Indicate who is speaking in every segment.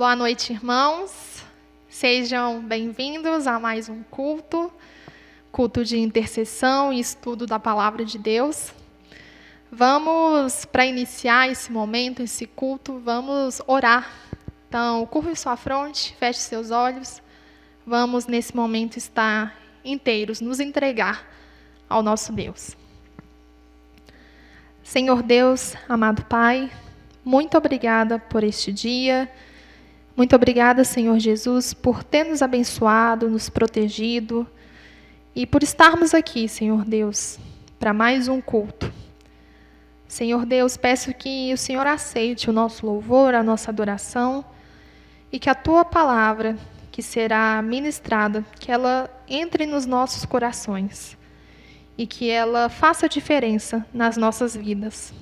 Speaker 1: Boa noite, irmãos. Sejam bem-vindos a mais um culto de intercessão e estudo da Palavra de Deus. Vamos, para iniciar esse momento, esse culto, vamos orar. Então, curve sua fronte, feche seus olhos. Vamos, nesse momento, estar inteiros, nos entregar ao nosso Deus. Senhor Deus, amado Pai, muito obrigada por este dia. Muito obrigada, Senhor Jesus, por ter nos abençoado, nos protegido e por estarmos aqui, Senhor Deus, para mais um culto. Senhor Deus, peço que o Senhor aceite o nosso louvor, a nossa adoração e que a Tua palavra, que será ministrada, que ela entre nos nossos corações e que ela faça diferença nas nossas vidas.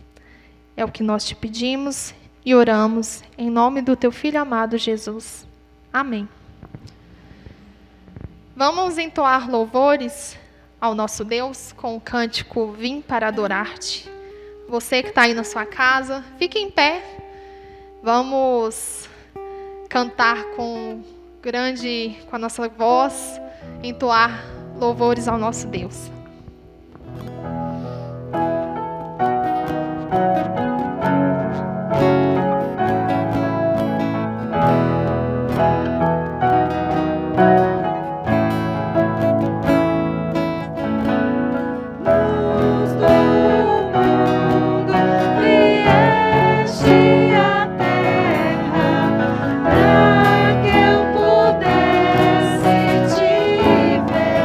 Speaker 1: É o que nós te pedimos e oramos em nome do Teu Filho amado Jesus. Amém. Vamos entoar louvores ao nosso Deus com o cântico Vim para Adorar-te. Você que está aí na sua casa, fique em pé. Vamos cantar com a nossa voz, entoar louvores ao nosso Deus.
Speaker 2: Para que eu pudesse te ver.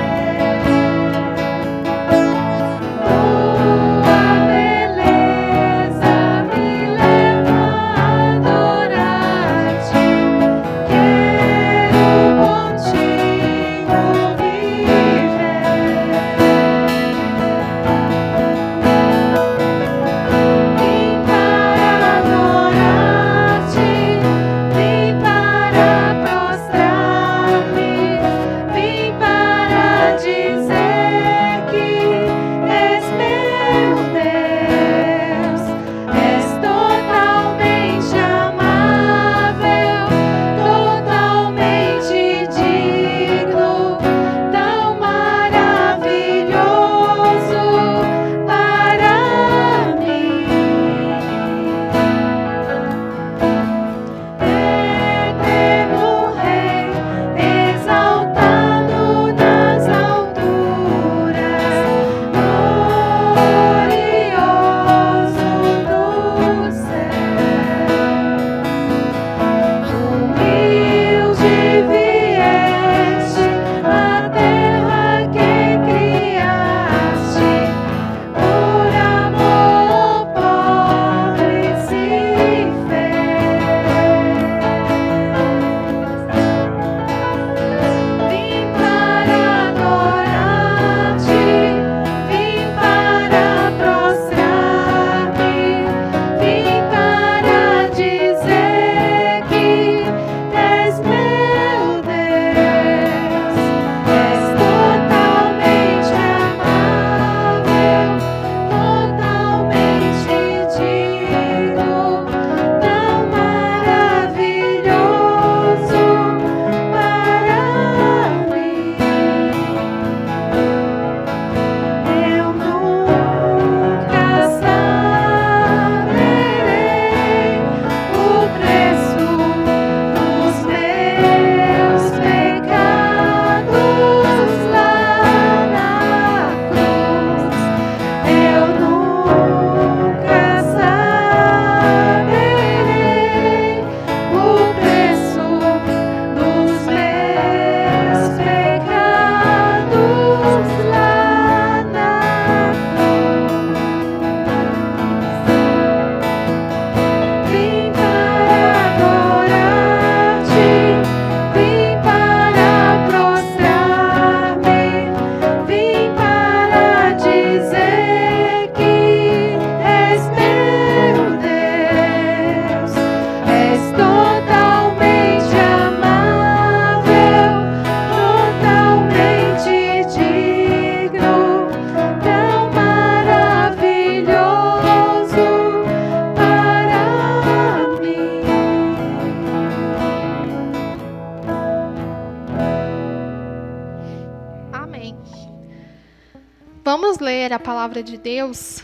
Speaker 1: ler a palavra de Deus,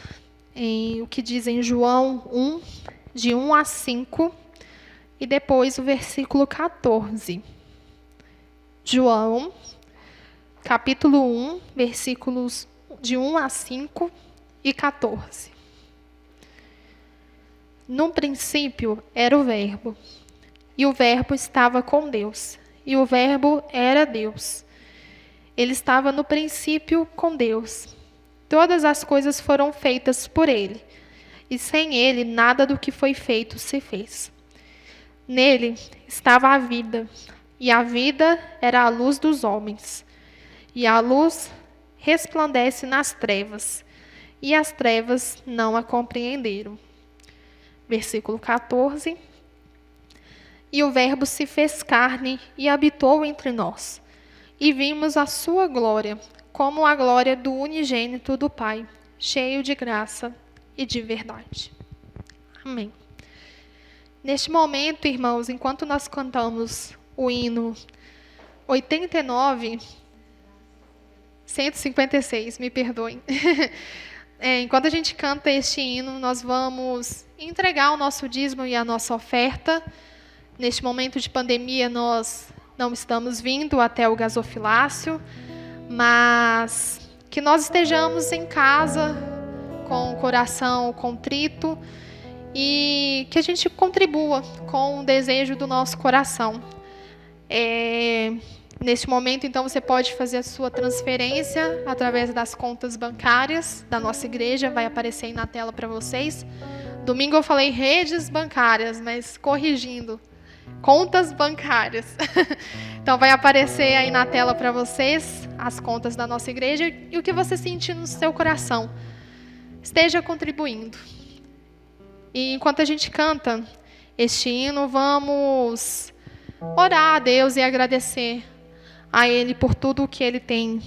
Speaker 1: o que diz em João 1, de 1 a 5, e depois o versículo 14. João, capítulo 1, versículos de 1 a 5 e 14. No princípio era o Verbo, e o Verbo estava com Deus, e o Verbo era Deus. Ele estava no princípio com Deus. Todas as coisas foram feitas por ele, e sem ele nada do que foi feito se fez. Nele estava a vida, e a vida era a luz dos homens. E a luz resplandece nas trevas, e as trevas não a compreenderam. Versículo 14. E o Verbo se fez carne e habitou entre nós, e vimos a sua glória, como a glória do unigênito do Pai, cheio de graça e de verdade. Amém. Neste momento, irmãos, enquanto nós cantamos o hino 156, me perdoem. Enquanto a gente canta este hino, nós vamos entregar o nosso dízimo e a nossa oferta. Neste momento de pandemia, nós não estamos vindo até o gasofilácio, mas que nós estejamos em casa com o coração contrito e que a gente contribua com o desejo do nosso coração. Neste momento, então, você pode fazer a sua transferência através das contas bancárias da nossa igreja, vai aparecer aí na tela para vocês. Domingo eu falei redes bancárias, mas corrigindo, contas bancárias. Então, vai aparecer aí na tela para vocês as contas da nossa igreja e o que você sentir no seu coração. Esteja contribuindo. E enquanto a gente canta este hino, vamos orar a Deus e agradecer a Ele por tudo que Ele tem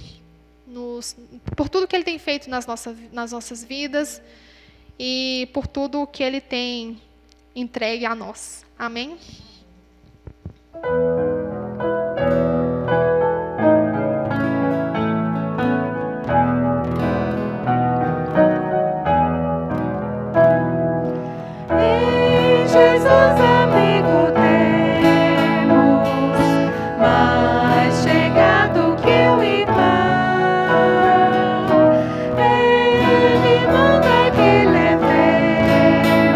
Speaker 1: por tudo que Ele tem feito nas nossas vidas e por tudo que Ele tem entregue a nós. Amém?
Speaker 2: Jesus, amigo, temos mais chegado que o irmão. Ele manda que levemos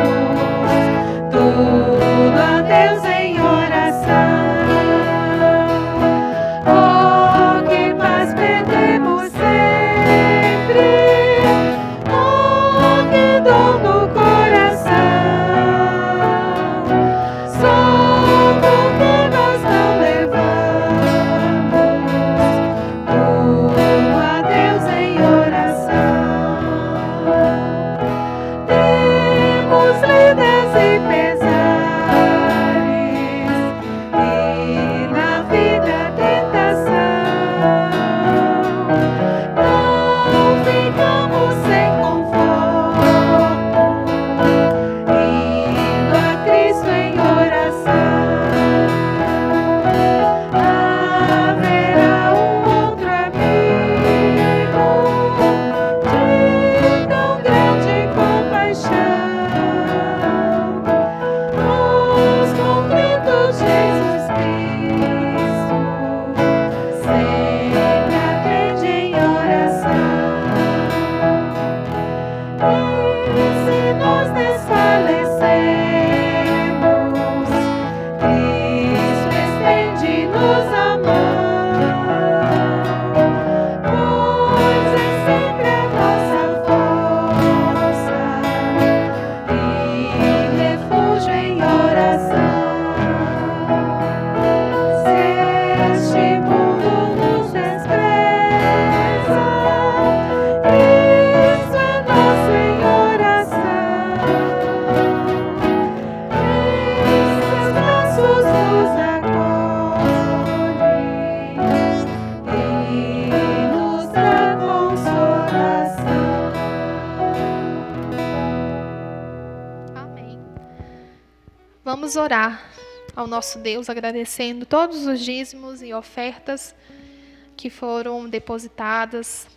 Speaker 2: tudo a Deus em oração. Oh, que paz perdemos sempre. Oh, que dor no coração.
Speaker 1: Vamos orar ao nosso Deus, agradecendo todos os dízimos e ofertas que foram depositadas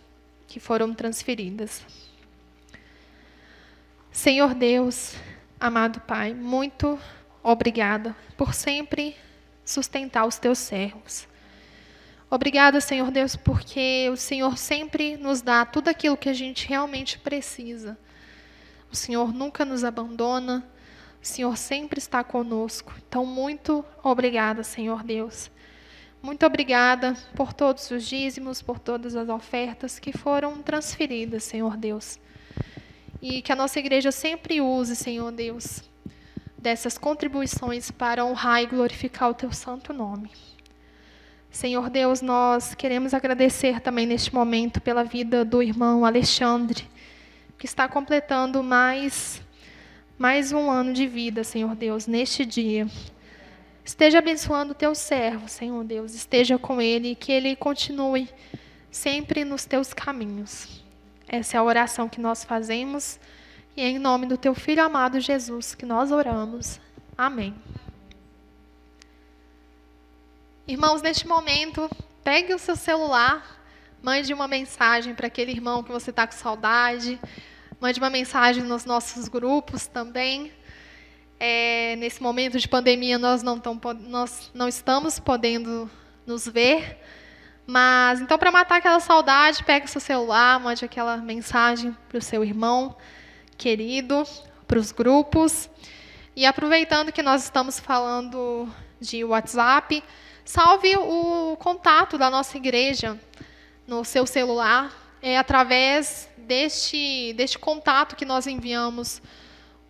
Speaker 1: que foram transferidas. Senhor Deus, amado Pai, muito obrigada por sempre sustentar os teus servos. Obrigada, Senhor Deus, porque o Senhor sempre nos dá tudo aquilo que a gente realmente precisa. O Senhor nunca nos abandona, o Senhor sempre está conosco. Então, muito obrigada, Senhor Deus. Muito obrigada por todos os dízimos, por todas as ofertas que foram transferidas, Senhor Deus. E que a nossa igreja sempre use, Senhor Deus, dessas contribuições para honrar e glorificar o teu santo nome. Senhor Deus, nós queremos agradecer também neste momento pela vida do irmão Alexandre, que está completando mais um ano de vida, Senhor Deus, neste dia. Esteja abençoando o teu servo, Senhor Deus, esteja com ele e que ele continue sempre nos teus caminhos. Essa é a oração que nós fazemos e é em nome do teu Filho amado Jesus que nós oramos. Amém. Irmãos, neste momento, pegue o seu celular, mande uma mensagem para aquele irmão que você está com saudade, mande uma mensagem nos nossos grupos também. Nesse momento de pandemia, nós não estamos podendo nos ver, mas então, para matar aquela saudade, pegue o seu celular, mande aquela mensagem para o seu irmão querido, para os grupos. E aproveitando que nós estamos falando de WhatsApp, salve o contato da nossa igreja no seu celular. É através deste contato que nós enviamos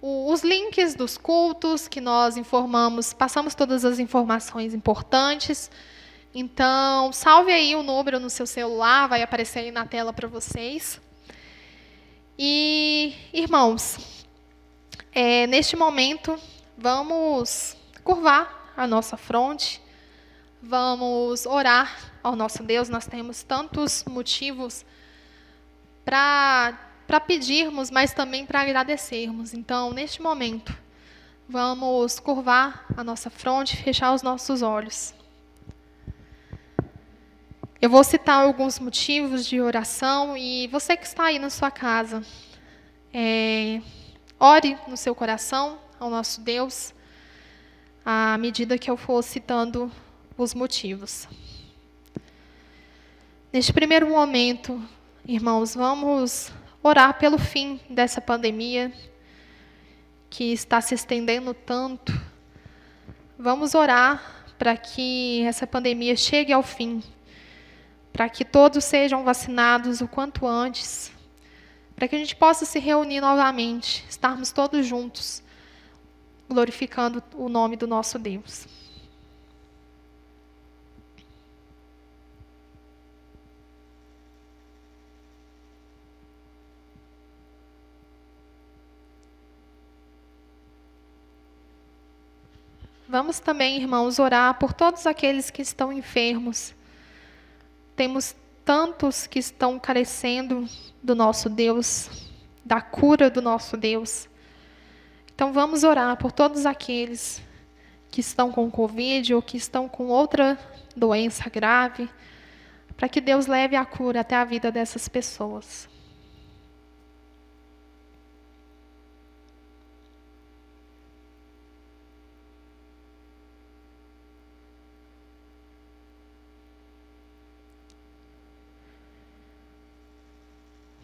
Speaker 1: os links dos cultos, que nós informamos, passamos todas as informações importantes. Então, salve aí o número no seu celular, vai aparecer aí na tela para vocês. E, irmãos, neste momento, vamos curvar a nossa fronte, vamos orar ao nosso Deus. Nós temos tantos motivos para pedirmos, mas também para agradecermos. Então, neste momento, vamos curvar a nossa fronte, fechar os nossos olhos. Eu vou citar alguns motivos de oração e você que está aí na sua casa, ore no seu coração ao nosso Deus, à medida que eu for citando os motivos. Neste primeiro momento, irmãos, vamos orar pelo fim dessa pandemia que está se estendendo tanto. Vamos orar para que essa pandemia chegue ao fim, para que todos sejam vacinados o quanto antes, para que a gente possa se reunir novamente, estarmos todos juntos, glorificando o nome do nosso Deus. Vamos também, irmãos, orar por todos aqueles que estão enfermos. Temos tantos que estão carecendo do nosso Deus, da cura do nosso Deus. Então vamos orar por todos aqueles que estão com Covid ou que estão com outra doença grave, para que Deus leve a cura até a vida dessas pessoas.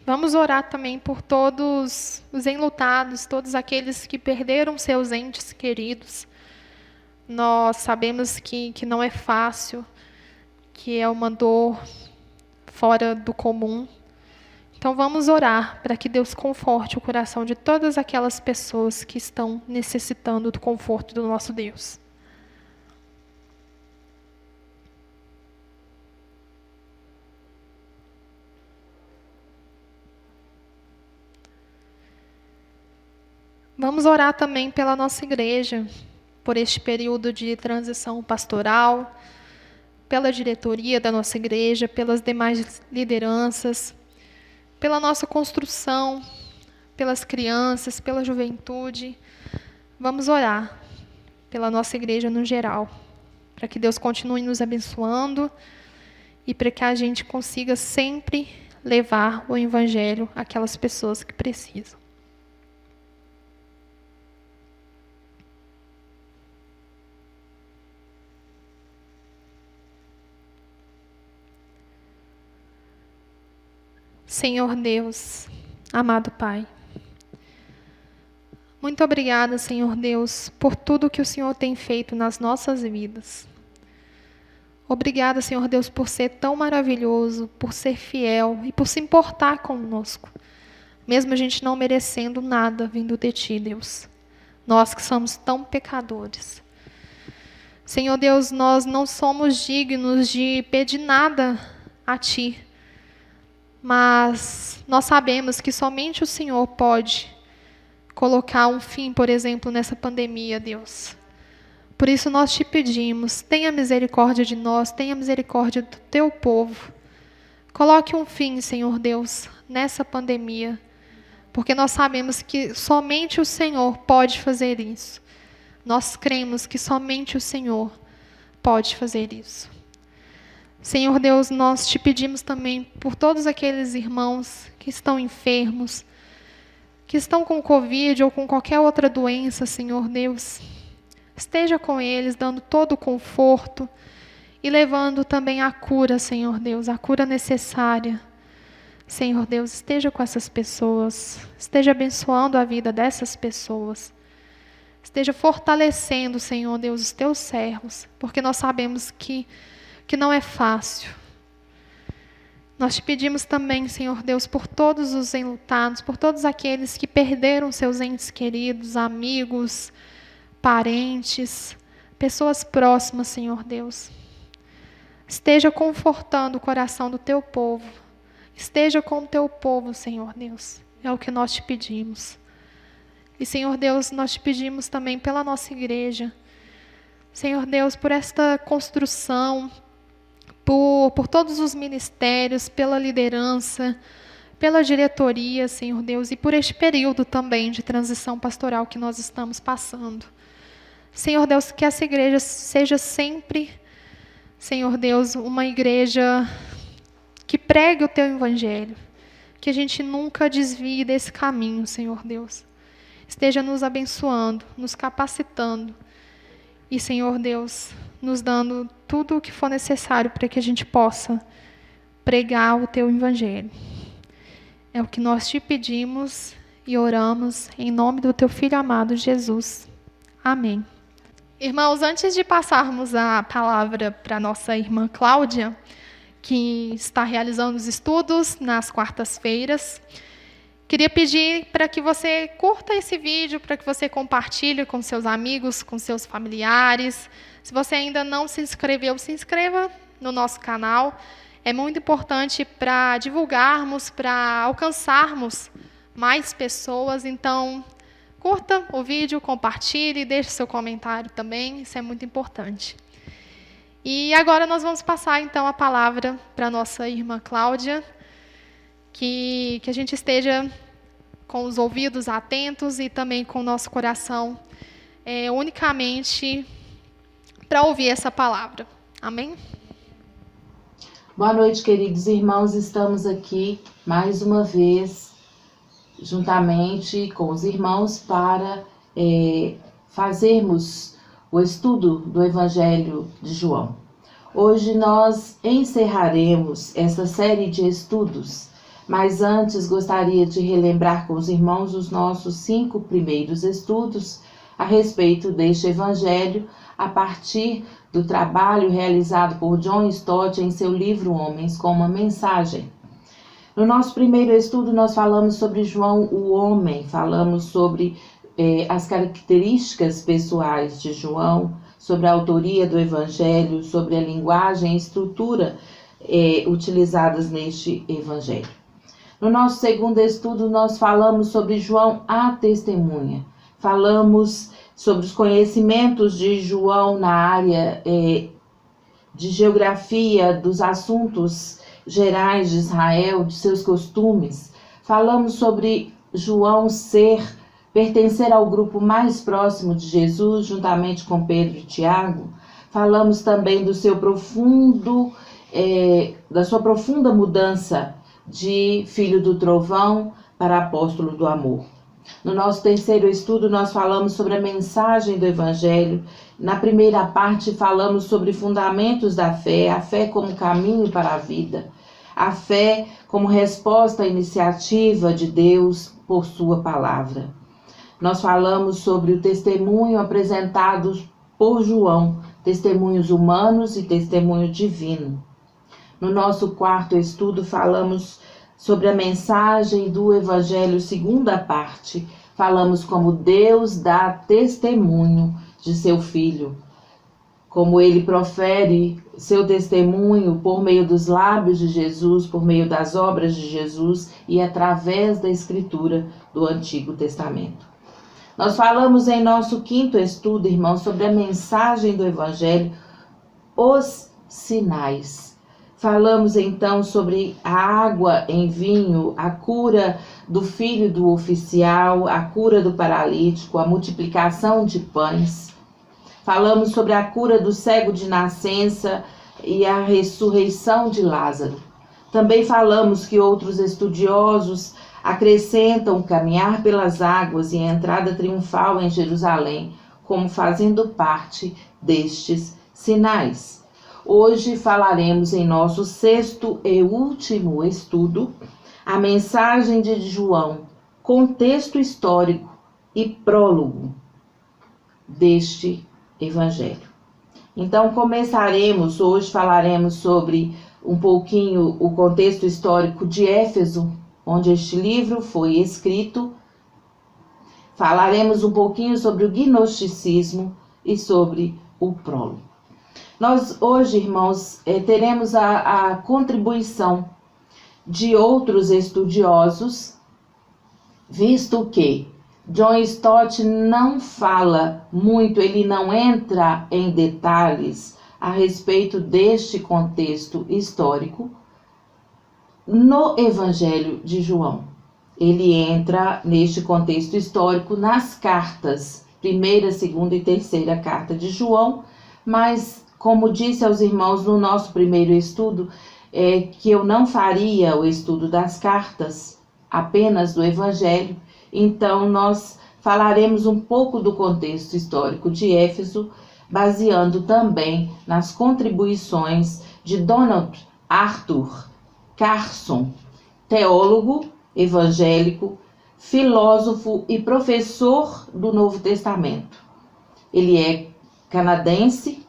Speaker 1: Vamos orar também por todos os enlutados, todos aqueles que perderam seus entes queridos. Nós sabemos que não é fácil, que é uma dor fora do comum. Então vamos orar para que Deus conforte o coração de todas aquelas pessoas que estão necessitando do conforto do nosso Deus. Vamos orar também pela nossa igreja, por este período de transição pastoral, pela diretoria da nossa igreja, pelas demais lideranças, pela nossa construção, pelas crianças, pela juventude. Vamos orar pela nossa igreja no geral, para que Deus continue nos abençoando e para que a gente consiga sempre levar o Evangelho àquelas pessoas que precisam. Senhor Deus, amado Pai, muito obrigada, Senhor Deus, por tudo que o Senhor tem feito nas nossas vidas. Obrigada, Senhor Deus, por ser tão maravilhoso, por ser fiel e por se importar conosco, mesmo a gente não merecendo nada vindo de Ti, Deus. Nós que somos tão pecadores. Senhor Deus, nós não somos dignos de pedir nada a Ti, mas nós sabemos que somente o Senhor pode colocar um fim, por exemplo, nessa pandemia, Deus. Por isso nós te pedimos, tenha misericórdia de nós, tenha misericórdia do teu povo. Coloque um fim, Senhor Deus, nessa pandemia, porque nós sabemos que somente o Senhor pode fazer isso. Nós cremos que somente o Senhor pode fazer isso. Senhor Deus, nós te pedimos também por todos aqueles irmãos que estão enfermos, que estão com Covid ou com qualquer outra doença, Senhor Deus. Esteja com eles, dando todo o conforto e levando também a cura, Senhor Deus, a cura necessária. Senhor Deus, esteja com essas pessoas, esteja abençoando a vida dessas pessoas. Esteja fortalecendo, Senhor Deus, os teus servos, porque nós sabemos que não é fácil. Nós te pedimos também, Senhor Deus, por todos os enlutados, por todos aqueles que perderam seus entes queridos, amigos, parentes, pessoas próximas, Senhor Deus. Esteja confortando o coração do teu povo. Esteja com o teu povo, Senhor Deus. É o que nós te pedimos. E, Senhor Deus, nós te pedimos também pela nossa igreja. Senhor Deus, por esta construção, por todos os ministérios, pela liderança, pela diretoria, Senhor Deus, e por este período também de transição pastoral que nós estamos passando. Senhor Deus, que essa igreja seja sempre, Senhor Deus, uma igreja que pregue o teu evangelho, que a gente nunca desvie desse caminho, Senhor Deus. Esteja nos abençoando, nos capacitando e, Senhor Deus, nos dando tudo o que for necessário para que a gente possa pregar o teu evangelho. É o que nós te pedimos e oramos em nome do teu Filho amado Jesus. Amém. Irmãos, antes de passarmos a palavra para a nossa irmã Cláudia, que está realizando os estudos nas quartas-feiras, queria pedir para que você curta esse vídeo, para que você compartilhe com seus amigos, com seus familiares. Se você ainda não se inscreveu, se inscreva no nosso canal. É muito importante para divulgarmos, para alcançarmos mais pessoas. Então, curta o vídeo, compartilhe, deixe seu comentário também. Isso é muito importante. E agora nós vamos passar, então, a palavra para a nossa irmã Cláudia, que a gente esteja com os ouvidos atentos e também com o nosso coração unicamente para ouvir essa palavra. Amém?
Speaker 3: Boa noite, queridos irmãos. Estamos aqui mais uma vez, juntamente com os irmãos, para fazermos o estudo do Evangelho de João. Hoje nós encerraremos essa série de estudos, mas antes gostaria de relembrar com os irmãos os nossos 5 primeiros estudos a respeito deste Evangelho, a partir do trabalho realizado por John Stott em seu livro Homens com uma Mensagem. No nosso primeiro estudo nós falamos sobre João o homem, falamos sobre as características pessoais de João, sobre a autoria do Evangelho, sobre a linguagem e estrutura utilizadas neste Evangelho. No nosso segundo estudo nós falamos sobre João a testemunha, falamos sobre os conhecimentos de João na área de geografia, dos assuntos gerais de Israel, de seus costumes. Falamos sobre João pertencer ao grupo mais próximo de Jesus, juntamente com Pedro e Tiago. Falamos também do seu da sua profunda mudança de filho do trovão para apóstolo do amor. No nosso terceiro estudo, nós falamos sobre a mensagem do Evangelho. Na primeira parte, falamos sobre fundamentos da fé, a fé como caminho para a vida, a fé como resposta à iniciativa de Deus por sua palavra. Nós falamos sobre o testemunho apresentado por João, testemunhos humanos e testemunho divino. No nosso quarto estudo, falamos sobre a mensagem do Evangelho, segunda parte. Falamos como Deus dá testemunho de seu Filho, como ele profere seu testemunho por meio dos lábios de Jesus, por meio das obras de Jesus e através da Escritura do Antigo Testamento. Nós falamos em nosso quinto estudo, irmãos, sobre a mensagem do Evangelho, os sinais. Falamos então sobre a água em vinho, a cura do filho do oficial, a cura do paralítico, a multiplicação de pães. Falamos sobre a cura do cego de nascença e a ressurreição de Lázaro. Também falamos que outros estudiosos acrescentam o caminhar pelas águas e a entrada triunfal em Jerusalém como fazendo parte destes sinais. Hoje falaremos em nosso sexto e último estudo a mensagem de João, contexto histórico e prólogo deste Evangelho. Então hoje falaremos sobre um pouquinho o contexto histórico de Éfeso, onde este livro foi escrito. Falaremos um pouquinho sobre o gnosticismo e sobre o prólogo. Nós hoje, irmãos, teremos a contribuição de outros estudiosos, visto que John Stott não fala muito, ele não entra em detalhes a respeito deste contexto histórico no Evangelho de João. Ele entra neste contexto histórico nas cartas, primeira, segunda e terceira carta de João, mas como disse aos irmãos no nosso primeiro estudo, que eu não faria o estudo das cartas, apenas do Evangelho. Então nós falaremos um pouco do contexto histórico de Éfeso, baseando também nas contribuições de Donald Arthur Carson, teólogo evangélico, filósofo e professor do Novo Testamento. Ele é canadense,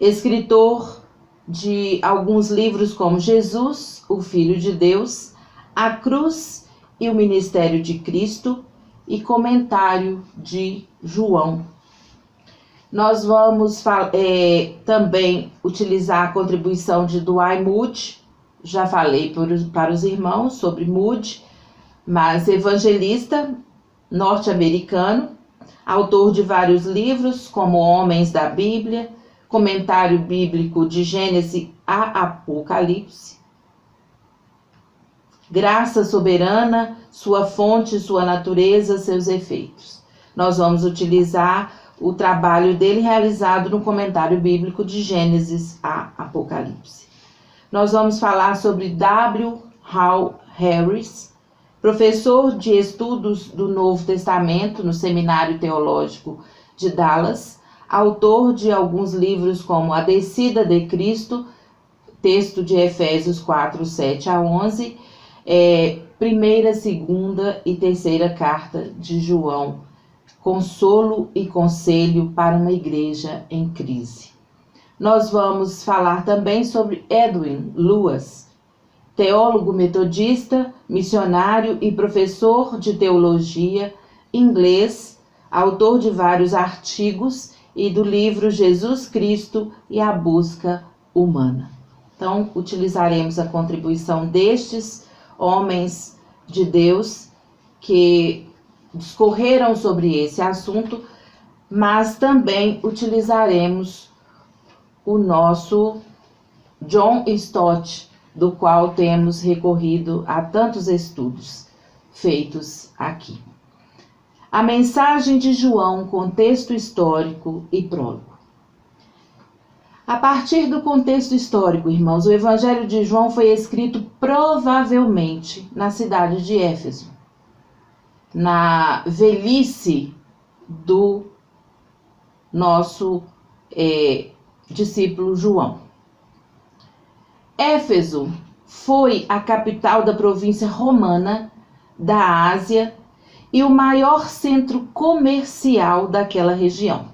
Speaker 3: escritor de alguns livros como Jesus, o Filho de Deus, A Cruz e o Ministério de Cristo e comentário de João. Nós vamos também utilizar a contribuição de Dwight Moody. Já falei para os irmãos sobre Moody, mas evangelista norte-americano, autor de vários livros como Homens da Bíblia, Comentário Bíblico de Gênesis a Apocalipse, Graça Soberana, Sua Fonte, Sua Natureza, Seus Efeitos. Nós vamos utilizar o trabalho dele realizado no Comentário Bíblico de Gênesis a Apocalipse. Nós vamos falar sobre W. Hall Harris, professor de estudos do Novo Testamento no Seminário Teológico de Dallas, autor de alguns livros como A Descida de Cristo, texto de Efésios 4, 7 a 11, primeira, segunda e terceira carta de João, consolo e conselho para uma igreja em crise. Nós vamos falar também sobre Edwin Lewis, teólogo metodista, missionário e professor de teologia inglês, autor de vários artigos e do livro Jesus Cristo e a Busca Humana. Então, utilizaremos a contribuição destes homens de Deus que discorreram sobre esse assunto, mas também utilizaremos o nosso John Stott, do qual temos recorrido a tantos estudos feitos aqui. A mensagem de João, contexto histórico e prólogo. A partir do contexto histórico, irmãos, o Evangelho de João foi escrito provavelmente na cidade de Éfeso, na velhice do nosso discípulo João. Éfeso foi a capital da província romana da Ásia e o maior centro comercial daquela região.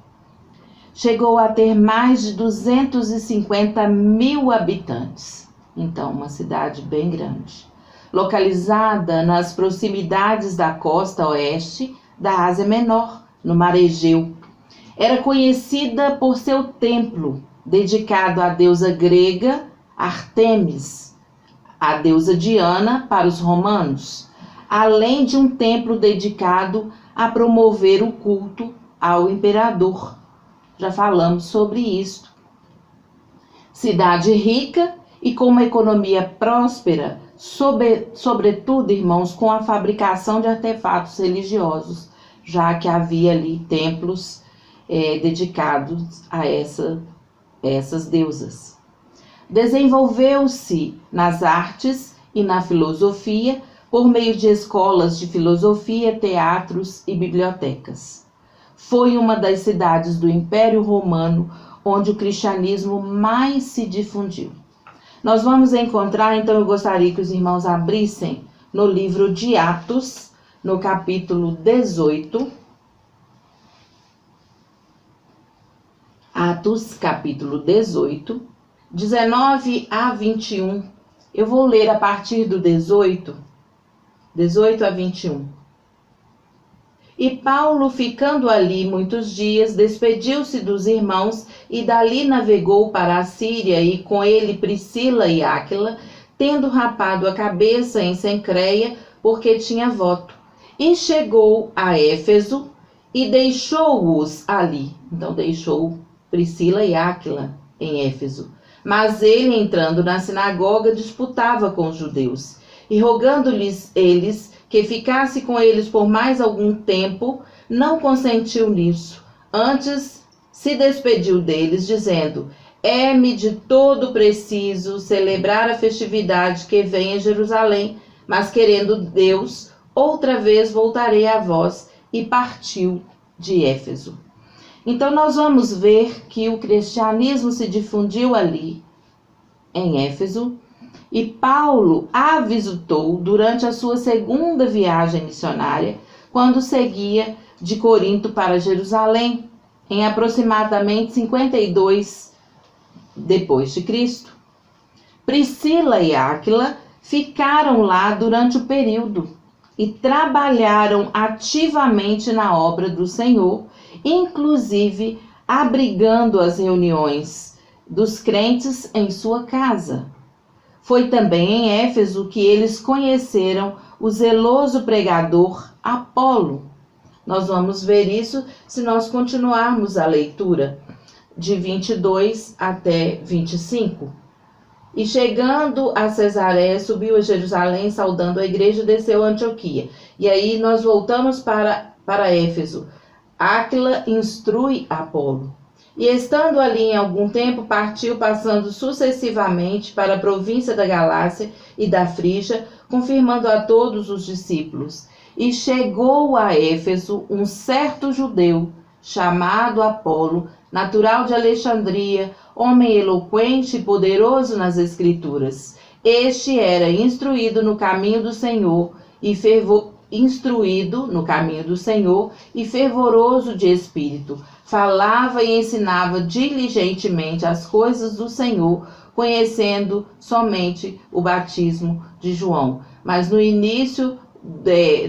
Speaker 3: Chegou a ter mais de 250 mil habitantes, então uma cidade bem grande, localizada nas proximidades da costa oeste da Ásia Menor, no Mar Egeu. Era conhecida por seu templo, dedicado à deusa grega Ártemis, a deusa Diana para os romanos, além de um templo dedicado a promover o culto ao imperador. Já falamos sobre isso. Cidade rica e com uma economia próspera, sobretudo, irmãos, com a fabricação de artefatos religiosos, já que havia ali templos dedicados a essas deusas. Desenvolveu-se nas artes e na filosofia por meio de escolas de filosofia, teatros e bibliotecas. Foi uma das cidades do Império Romano onde o cristianismo mais se difundiu. Nós vamos encontrar, então eu gostaria que os irmãos abrissem no livro de Atos, no capítulo 18. Atos, capítulo 18, 19 a 21. Eu vou ler a partir do 18 a 21. E Paulo, ficando ali muitos dias, despediu-se dos irmãos e dali navegou para a Síria, e com ele Priscila e Áquila, tendo rapado a cabeça em Cencreia, porque tinha voto. E chegou a Éfeso e deixou-os ali. Então deixou Priscila e Áquila em Éfeso. Mas ele, entrando na sinagoga, disputava com os judeus. E rogando-lhes eles que ficasse com eles por mais algum tempo, não consentiu nisso. Antes se despediu deles, dizendo: é-me de todo preciso celebrar a festividade que vem em Jerusalém, mas querendo Deus, outra vez voltarei a vós. E partiu de Éfeso. Então nós vamos ver que o cristianismo se difundiu ali, em Éfeso, e Paulo a visitou durante a sua segunda viagem missionária, quando seguia de Corinto para Jerusalém, em aproximadamente 52 depois de Cristo. Priscila e Áquila ficaram lá durante o período e trabalharam ativamente na obra do Senhor, inclusive abrigando as reuniões dos crentes em sua casa. Foi também em Éfeso que eles conheceram o zeloso pregador Apolo. Nós vamos ver isso se nós continuarmos a leitura de 22 até 25. E chegando a Cesareia, subiu a Jerusalém, saudando a igreja, e desceu a Antioquia. E aí nós voltamos para Éfeso. Áquila instrui Apolo. E estando ali em algum tempo, partiu, passando sucessivamente para a província da Galácia e da Frígia, confirmando a todos os discípulos. E chegou a Éfeso um certo judeu, chamado Apolo, natural de Alexandria, homem eloquente e poderoso nas Escrituras. Este era instruído no caminho do Senhor e fervoroso de espírito. Falava e ensinava diligentemente as coisas do Senhor, conhecendo somente o batismo de João. Mas no início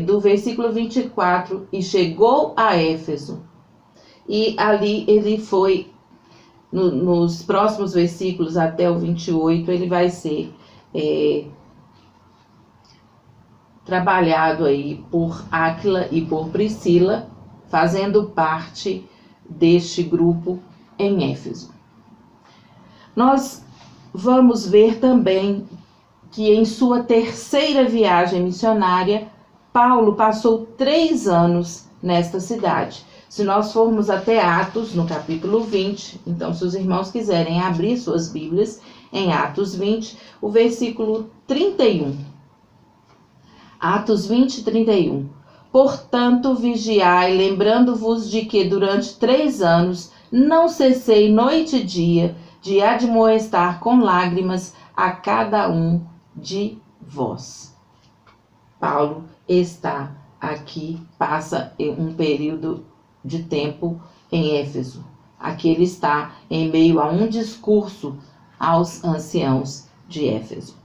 Speaker 3: do versículo 24, e chegou a Éfeso. E ali ele foi, nos próximos versículos até o 28, ele vai ser trabalhado aí por Áquila e por Priscila, fazendo parte deste grupo em Éfeso. Nós vamos ver também que em sua terceira viagem missionária, Paulo passou 3 anos nesta cidade. Se nós formos até Atos, no capítulo 20, então se os irmãos quiserem abrir suas Bíblias, em Atos 20, o versículo 31. Atos 20, 31. Portanto, vigiai, lembrando-vos de que durante 3 anos não cessei noite e dia de admoestar com lágrimas a cada um de vós. Paulo está aqui, passa um período de tempo em Éfeso. Aqui ele está em meio a um discurso aos anciãos de Éfeso.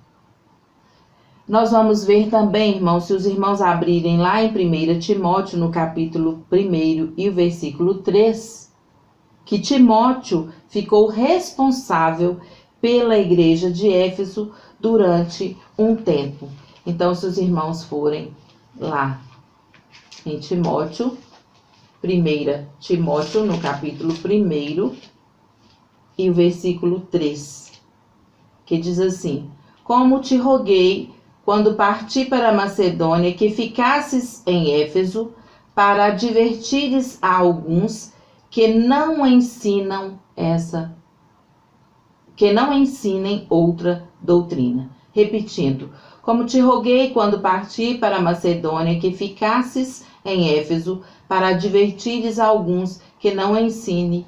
Speaker 3: Nós vamos ver também, irmãos, se os irmãos abrirem lá em 1 Timóteo, no capítulo 1 e o versículo 3, que Timóteo ficou responsável pela igreja de Éfeso durante um tempo. Então, se os irmãos forem lá em Timóteo, 1 Timóteo, no capítulo 1 e o versículo 3, que diz assim: como te roguei, quando parti para a Macedônia, que ficasses em Éfeso, para advertires a alguns que não ensinem outra doutrina. Repetindo, como te roguei quando parti para a Macedônia, que ficasses em Éfeso, para advertires a alguns que não ensinem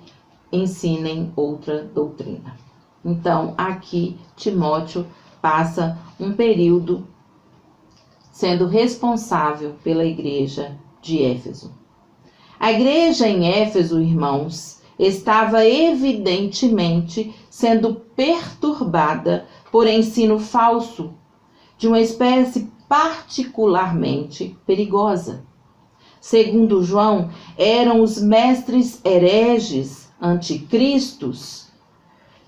Speaker 3: outra doutrina. Então, aqui, Timóteo passa um período sendo responsável pela igreja de Éfeso. A igreja em Éfeso, irmãos, estava evidentemente sendo perturbada por ensino falso, de uma espécie particularmente perigosa. Segundo João, eram os mestres hereges, anticristos,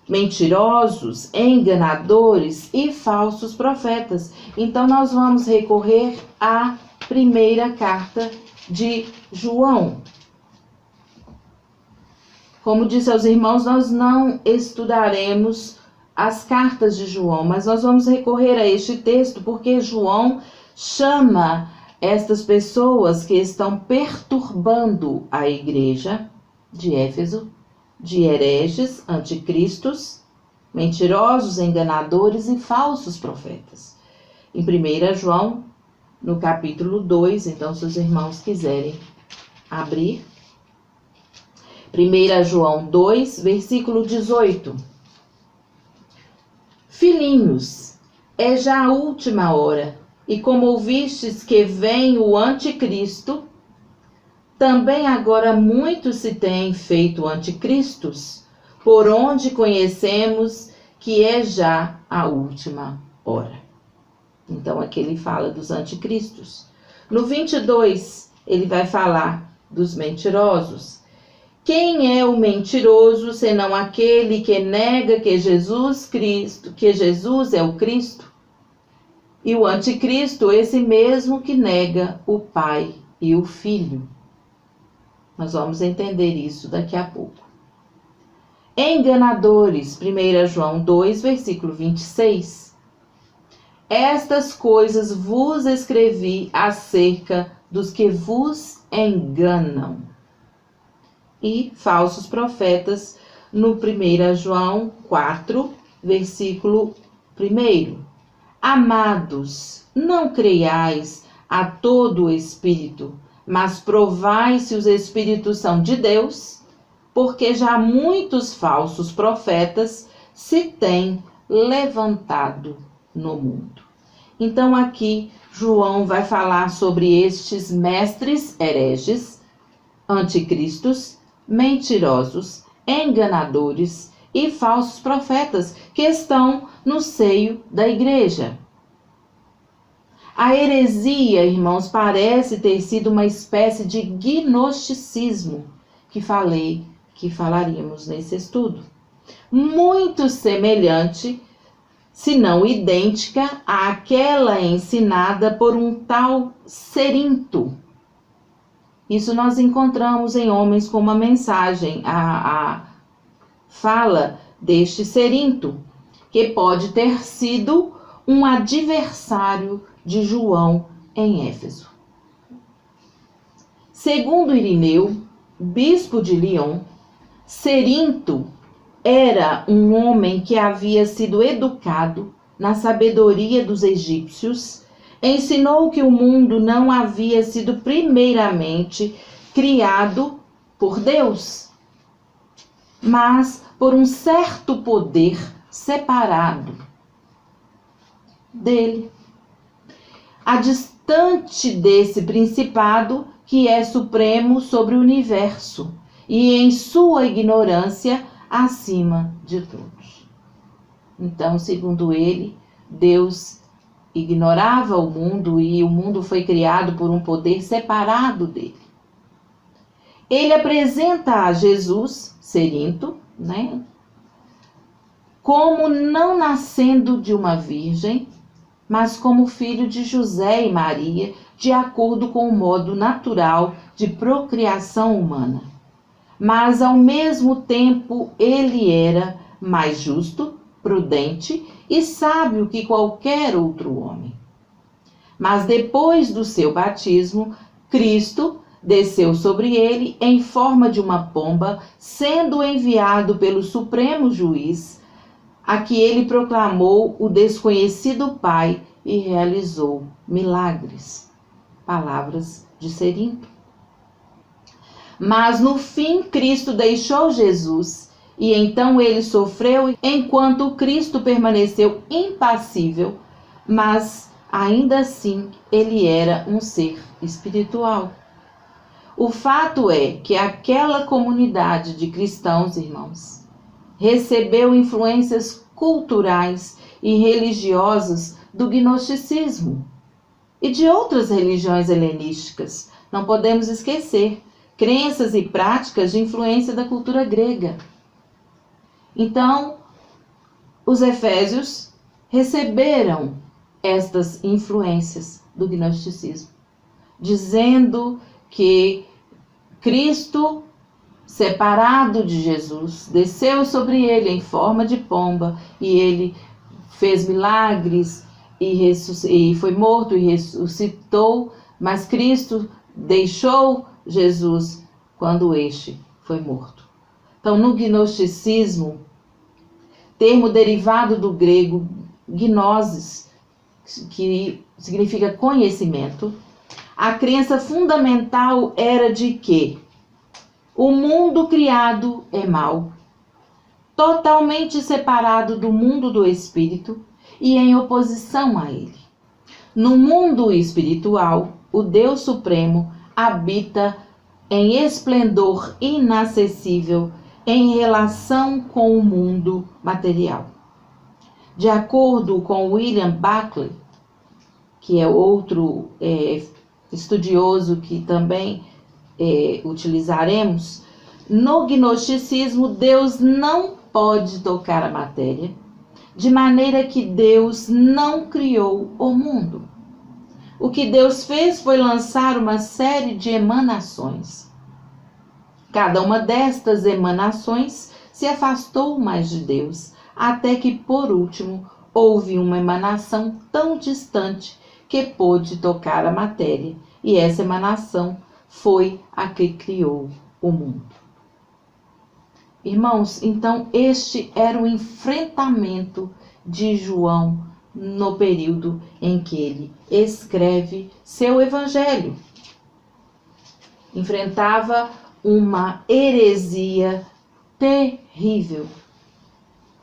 Speaker 3: mentirosos, enganadores e falsos profetas. Então, nós vamos recorrer à primeira carta de João. Como disse aos irmãos, nós não estudaremos as cartas de João, mas nós vamos recorrer a este texto porque João chama estas pessoas que estão perturbando a igreja de Éfeso de hereges, anticristos, mentirosos, enganadores e falsos profetas. Em 1 João, no capítulo 2, então se os irmãos quiserem abrir, 1 João 2, versículo 18. Filhinhos, é já a última hora, e como ouvistes que vem o anticristo, também agora muitos se têm feito anticristos, por onde conhecemos que é já a última hora. Então aqui ele fala dos anticristos. No 22, ele vai falar dos mentirosos. Quem é o mentiroso, senão aquele que nega que Jesus é o Cristo? E o anticristo, esse mesmo que nega o Pai e o Filho. Nós vamos entender isso daqui a pouco. Enganadores, 1 João 2, versículo 26. Estas coisas vos escrevi acerca dos que vos enganam. E falsos profetas, no 1 João 4, versículo 1. Amados, não creiais a todo o Espírito, mas provai se os Espíritos são de Deus, porque já muitos falsos profetas se têm levantado no mundo. Então aqui João vai falar sobre estes mestres hereges, anticristos, mentirosos, enganadores e falsos profetas que estão no seio da igreja. A heresia, irmãos, parece ter sido uma espécie de gnosticismo que falaríamos nesse estudo. Muito semelhante, se não idêntica, àquela ensinada por um tal Cerinto. Isso nós encontramos em Homens com uma Mensagem, a fala deste Cerinto, que pode ter sido um adversário de João em Éfeso. Segundo Irineu, bispo de Lyon, Cerinto era um homem que havia sido educado na sabedoria dos egípcios, ensinou que o mundo não havia sido primeiramente criado por Deus, mas por um certo poder separado dele, distante desse principado que é supremo sobre o universo e em sua ignorância acima de todos. Então, segundo ele, Deus ignorava o mundo e o mundo foi criado por um poder separado dele. Ele apresenta a Jesus, Cerinto, como não nascendo de uma virgem, mas como filho de José e Maria, de acordo com o modo natural de procriação humana. Mas, ao mesmo tempo, ele era mais justo, prudente e sábio que qualquer outro homem. Mas depois do seu batismo, Cristo desceu sobre ele em forma de uma pomba, sendo enviado pelo Supremo Juiz, a que ele proclamou o desconhecido Pai e realizou milagres. Palavras de Cerinto. Mas no fim Cristo deixou Jesus e então ele sofreu enquanto Cristo permaneceu impassível, mas ainda assim ele era um ser espiritual. O fato é que aquela comunidade de cristãos, irmãos, recebeu influências culturais e religiosas do gnosticismo e de outras religiões helenísticas. Não podemos esquecer crenças e práticas de influência da cultura grega. Então, os efésios receberam estas influências do gnosticismo, dizendo que Cristo, separado de Jesus, desceu sobre ele em forma de pomba e ele fez milagres e foi morto e ressuscitou, mas Cristo deixou Jesus quando este foi morto. Então, no gnosticismo, termo derivado do grego gnosis, que significa conhecimento, a crença fundamental era de que o mundo criado é mau, totalmente separado do mundo do espírito e em oposição a ele. No mundo espiritual, o Deus Supremo habita em esplendor inacessível em relação com o mundo material. De acordo com William Buckley, que é outro estudioso que também utilizaremos, no gnosticismo Deus não pode tocar a matéria, de maneira que Deus não criou o mundo. O que Deus fez foi lançar uma série de emanações. Cada uma destas emanações se afastou mais de Deus, até que, por último, houve uma emanação tão distante que pôde tocar a matéria, e essa emanação foi a que criou o mundo. Irmãos, então este era o enfrentamento de João no período em que ele escreve seu evangelho. Enfrentava uma heresia terrível.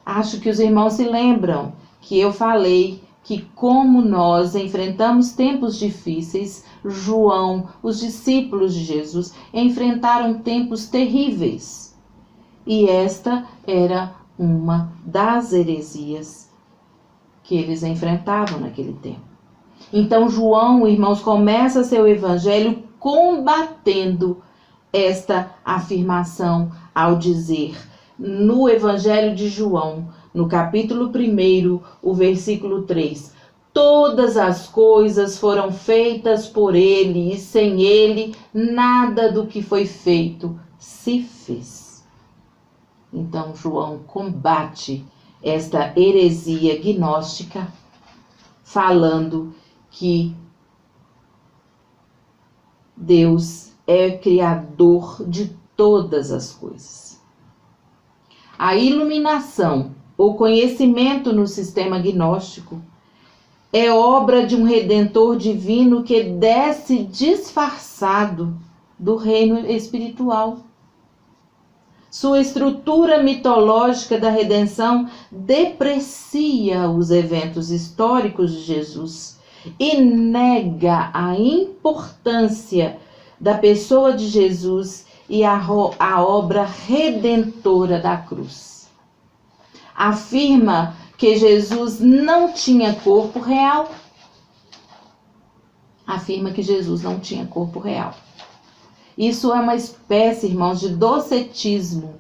Speaker 3: Acho que os irmãos se lembram que eu falei que, como nós enfrentamos tempos difíceis, João, os discípulos de Jesus, enfrentaram tempos terríveis. E esta era uma das heresias que eles enfrentavam naquele tempo. Então, João, irmãos, começa seu evangelho combatendo esta afirmação ao dizer, no evangelho de João, no capítulo 1, o versículo 3, todas as coisas foram feitas por ele e sem ele nada do que foi feito se fez. Então, João combate esta heresia gnóstica, falando que Deus é criador de todas as coisas. A iluminação, ou conhecimento no sistema gnóstico, é obra de um Redentor divino que desce disfarçado do reino espiritual. Sua estrutura mitológica da redenção deprecia os eventos históricos de Jesus e nega a importância da pessoa de Jesus e a obra redentora da cruz. Afirma que Jesus não tinha corpo real. Afirma que Jesus não tinha corpo real. Isso é uma espécie, irmãos, de docetismo.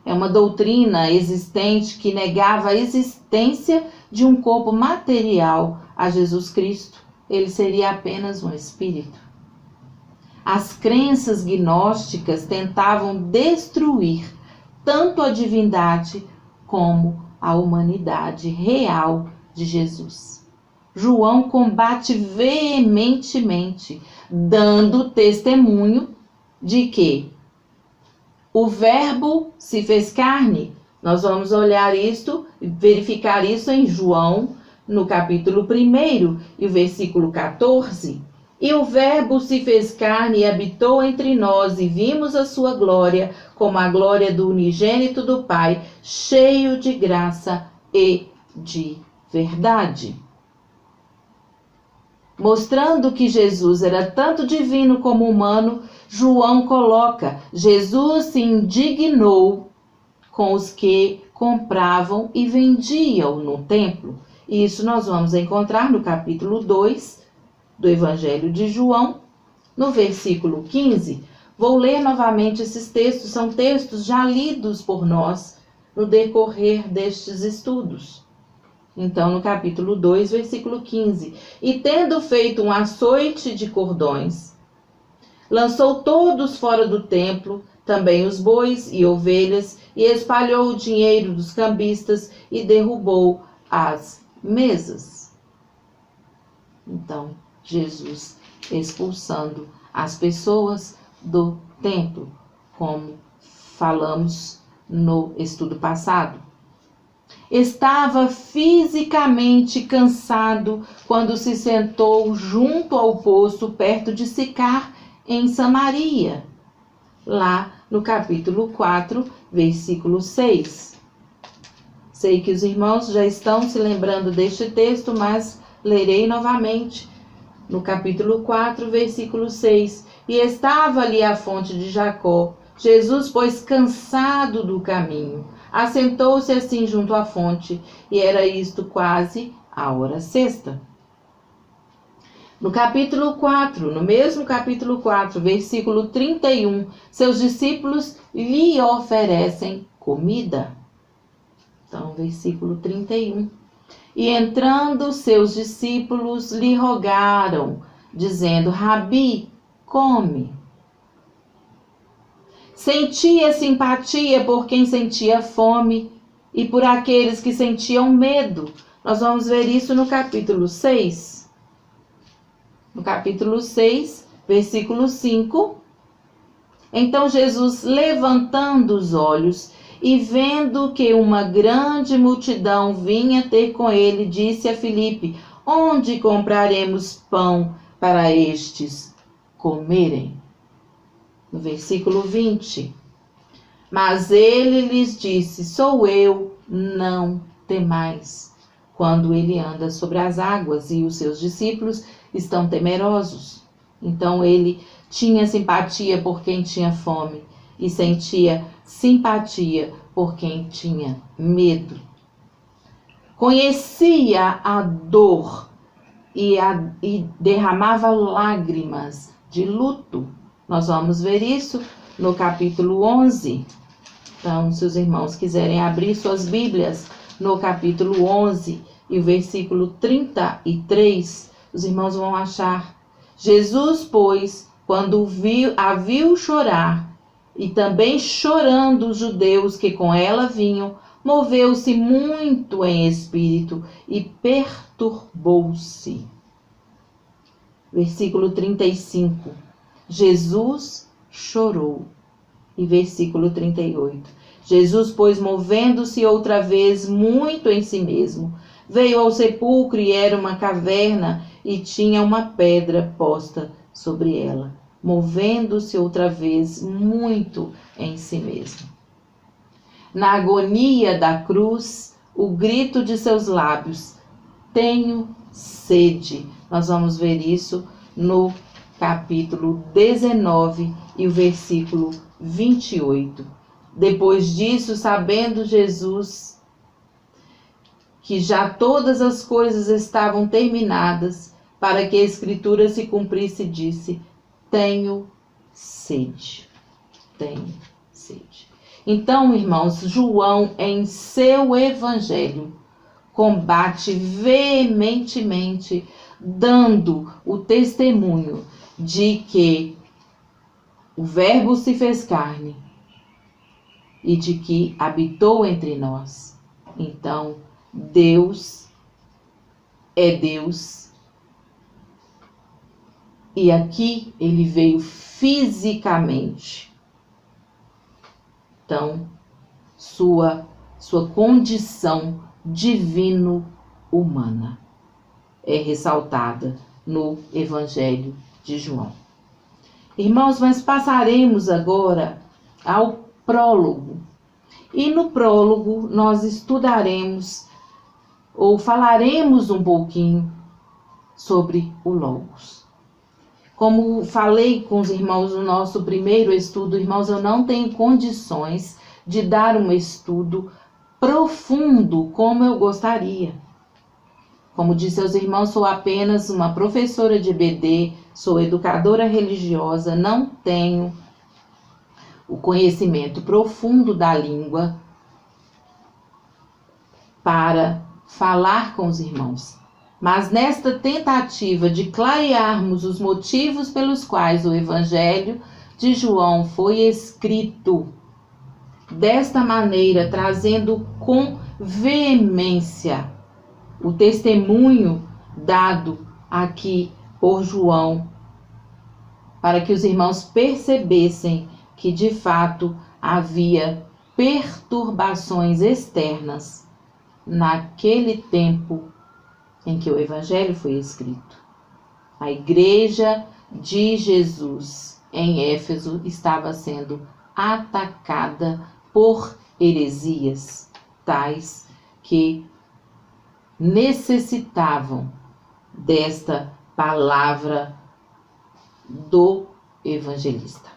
Speaker 3: É uma doutrina existente que negava a existência de um corpo material a Jesus Cristo. Ele seria apenas um espírito. As crenças gnósticas tentavam destruir tanto a divindade como a humanidade real de Jesus. João combate veementemente, dando testemunho de que o Verbo se fez carne. Nós vamos olhar isto, verificar isso em João, no capítulo 1 e o versículo 14. E o Verbo se fez carne e habitou entre nós, e vimos a sua glória, como a glória do unigênito do Pai, cheio de graça e de verdade. Mostrando que Jesus era tanto divino como humano, João coloca: Jesus se indignou com os que compravam e vendiam no templo. Isso nós vamos encontrar no capítulo 2 do Evangelho de João, no versículo 15. Vou ler novamente esses textos, são textos já lidos por nós no decorrer destes estudos. Então, no capítulo 2, versículo 15. E tendo feito um açoite de cordões, lançou todos fora do templo, também os bois e ovelhas, e espalhou o dinheiro dos cambistas e derrubou as mesas. Então, Jesus expulsando as pessoas do templo, como falamos no estudo passado. Estava fisicamente cansado quando se sentou junto ao poço perto de Sicar, em Samaria, lá no capítulo 4, versículo 6. Sei que os irmãos já estão se lembrando deste texto, mas lerei novamente. No capítulo 4, versículo 6. E estava ali a fonte de Jacó. Jesus, pois, cansado do caminho, assentou-se assim junto à fonte, e era isto quase a hora sexta. No capítulo 4, no mesmo capítulo 4, versículo 31, seus discípulos lhe oferecem comida. Então, versículo 31. E entrando seus discípulos lhe rogaram, dizendo: Rabi, come. Sentia simpatia por quem sentia fome e por aqueles que sentiam medo. Nós vamos ver isso no capítulo 6. No capítulo 6, versículo 5. Então Jesus, levantando os olhos e vendo que uma grande multidão vinha ter com ele, disse a Filipe: Onde compraremos pão para estes comerem? No versículo 20. Mas ele lhes disse: Sou eu, não temais. Quando ele anda sobre as águas e os seus discípulos estão temerosos. Então ele tinha simpatia por quem tinha fome e sentia simpatia por quem tinha medo. Conhecia a dor e derramava lágrimas de luto. Nós vamos ver isso no capítulo 11. Então, se os irmãos quiserem abrir suas Bíblias, no capítulo 11 e o versículo 33, os irmãos vão achar: Jesus, pois, quando a viu chorar, e também chorando os judeus que com ela vinham, moveu-se muito em espírito e perturbou-se. Versículo 35. Jesus chorou. e versículo 38. Jesus, pois, movendo-se outra vez muito em si mesmo, veio ao sepulcro e era uma caverna e tinha uma pedra posta sobre ela. Movendo-se outra vez muito em si mesmo. Na agonia da cruz, o grito de seus lábios: tenho sede. Nós vamos ver isso no capítulo 19 e o versículo 28. Depois disso, sabendo Jesus que já todas as coisas estavam terminadas, para que a Escritura se cumprisse, disse: tenho sede. Tenho sede. Então, irmãos, João, em seu evangelho, combate veementemente, dando o testemunho de que o Verbo se fez carne e de que habitou entre nós. Então, Deus é Deus. E aqui ele veio fisicamente. Então, sua condição divino-humana é ressaltada no Evangelho de João. Irmãos, mas passaremos agora ao prólogo. E no prólogo nós estudaremos ou falaremos um pouquinho sobre o Logos. Como falei com os irmãos no nosso primeiro estudo, irmãos, eu não tenho condições de dar um estudo profundo como eu gostaria. Como disse aos irmãos, sou apenas uma professora de EBD, sou educadora religiosa, não tenho o conhecimento profundo da língua para falar com os irmãos. Mas nesta tentativa de clarearmos os motivos pelos quais o Evangelho de João foi escrito desta maneira, trazendo com veemência o testemunho dado aqui por João, para que os irmãos percebessem que de fato havia perturbações externas naquele tempo em que o Evangelho foi escrito. A igreja de Jesus em Éfeso estava sendo atacada por heresias, tais que necessitavam desta palavra do evangelista.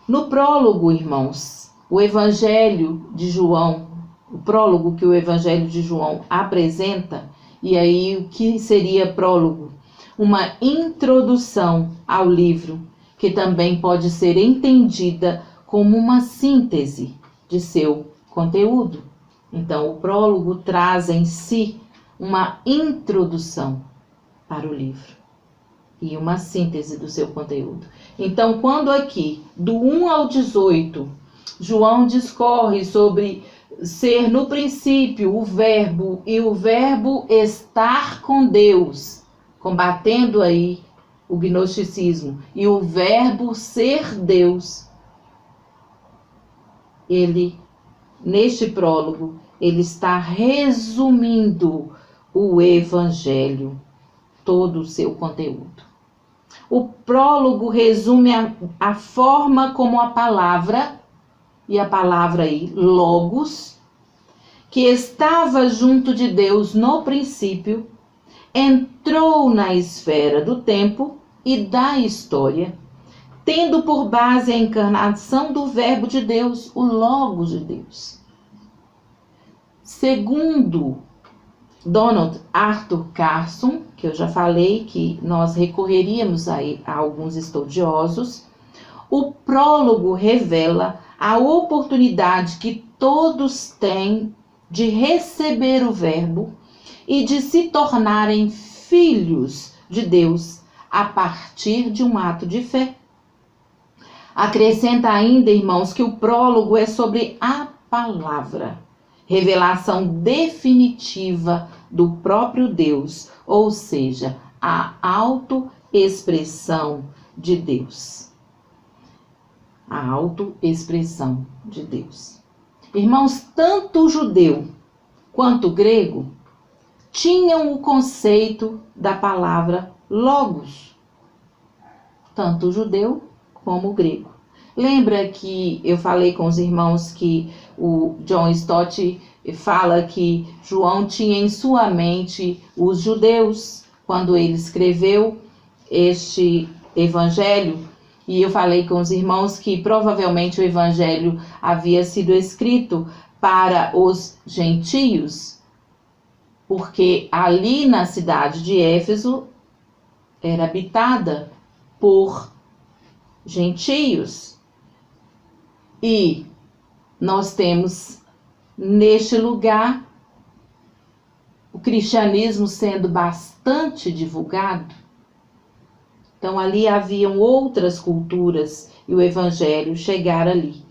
Speaker 3: No prólogo, irmãos, o Evangelho de João, o prólogo que o Evangelho de João apresenta, e aí o que seria prólogo? Uma introdução ao livro, que também pode ser entendida como uma síntese de seu conteúdo. Então, o prólogo traz em si uma introdução para o livro e uma síntese do seu conteúdo. Então, quando aqui, do 1 ao 18, João discorre sobre ser no princípio o verbo e o verbo estar com Deus, combatendo aí o gnosticismo, e o verbo ser Deus, ele, neste prólogo, ele está resumindo o Evangelho, todo o seu conteúdo. O prólogo resume a forma como a palavra, e a palavra aí, Logos, que estava junto de Deus no princípio, entrou na esfera do tempo e da história, tendo por base a encarnação do Verbo de Deus, o Logos de Deus. Segundo Donald Arthur Carson, que eu já falei que nós recorreríamos a alguns estudiosos, o prólogo revela a oportunidade que todos têm de receber o Verbo e de se tornarem filhos de Deus a partir de um ato de fé. Acrescenta ainda, irmãos, que o prólogo é sobre a palavra, revelação definitiva do próprio Deus, ou seja, a autoexpressão de Deus. a autoexpressão de Deus. Irmãos, tanto o judeu quanto o grego tinham o conceito da palavra logos. Tanto o judeu como o grego. Lembra que eu falei com os irmãos que o John Stott fala que João tinha em sua mente os judeus quando ele escreveu este evangelho? E eu falei com os irmãos que provavelmente o evangelho havia sido escrito para os gentios, porque ali na cidade de Éfeso era habitada por gentios. E nós temos neste lugar o cristianismo sendo bastante divulgado. Então ali haviam outras culturas e o evangelho chegara ali.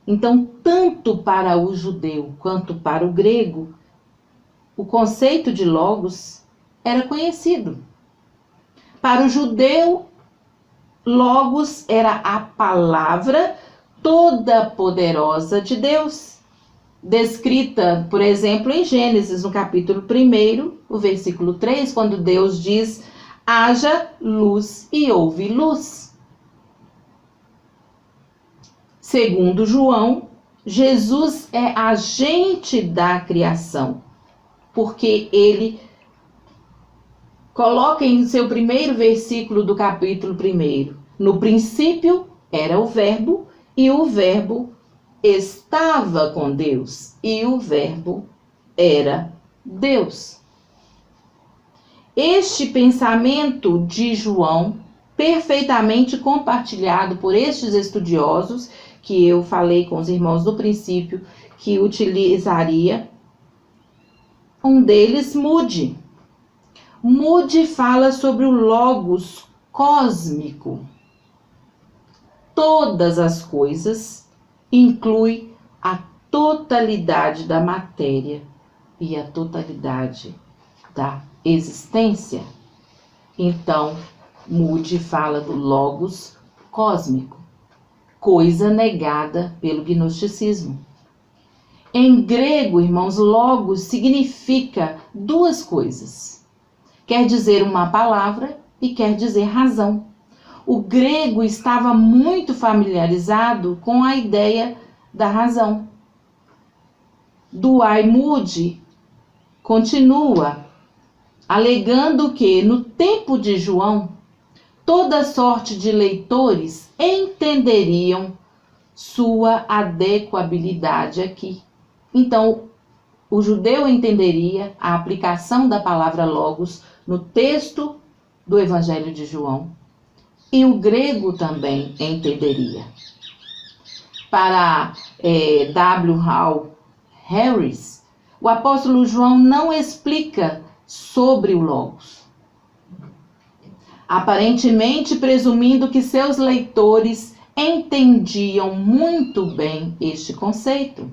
Speaker 3: Então, tanto para o judeu quanto para o grego, o conceito de logos era conhecido. Para o judeu, logos era a palavra toda poderosa de Deus, descrita, por exemplo, em Gênesis, no capítulo 1, o versículo 3, quando Deus diz: haja luz e houve luz. Segundo João, Jesus é agente da criação, porque ele coloca em seu primeiro versículo do capítulo 1, no princípio era o verbo, e o verbo estava com Deus, e o verbo era Deus. Este pensamento de João, perfeitamente compartilhado por estes estudiosos, que eu falei com os irmãos do princípio, que utilizaria, um deles, Moody. Moody fala sobre o logos cósmico. Todas as coisas inclui a totalidade da matéria e a totalidade da existência. Então, Moody fala do logos cósmico, coisa negada pelo gnosticismo. Em grego, irmãos, logos significa duas coisas. Quer dizer uma palavra e quer dizer razão. O grego estava muito familiarizado com a ideia da razão. Dwight Moody continua alegando que, no tempo de João, toda sorte de leitores entenderiam sua adequabilidade aqui. Então, o judeu entenderia a aplicação da palavra logos no texto do Evangelho de João, e o grego também entenderia. Para W. Hall Harris, o apóstolo João não explica sobre o logos, aparentemente presumindo que seus leitores entendiam muito bem este conceito.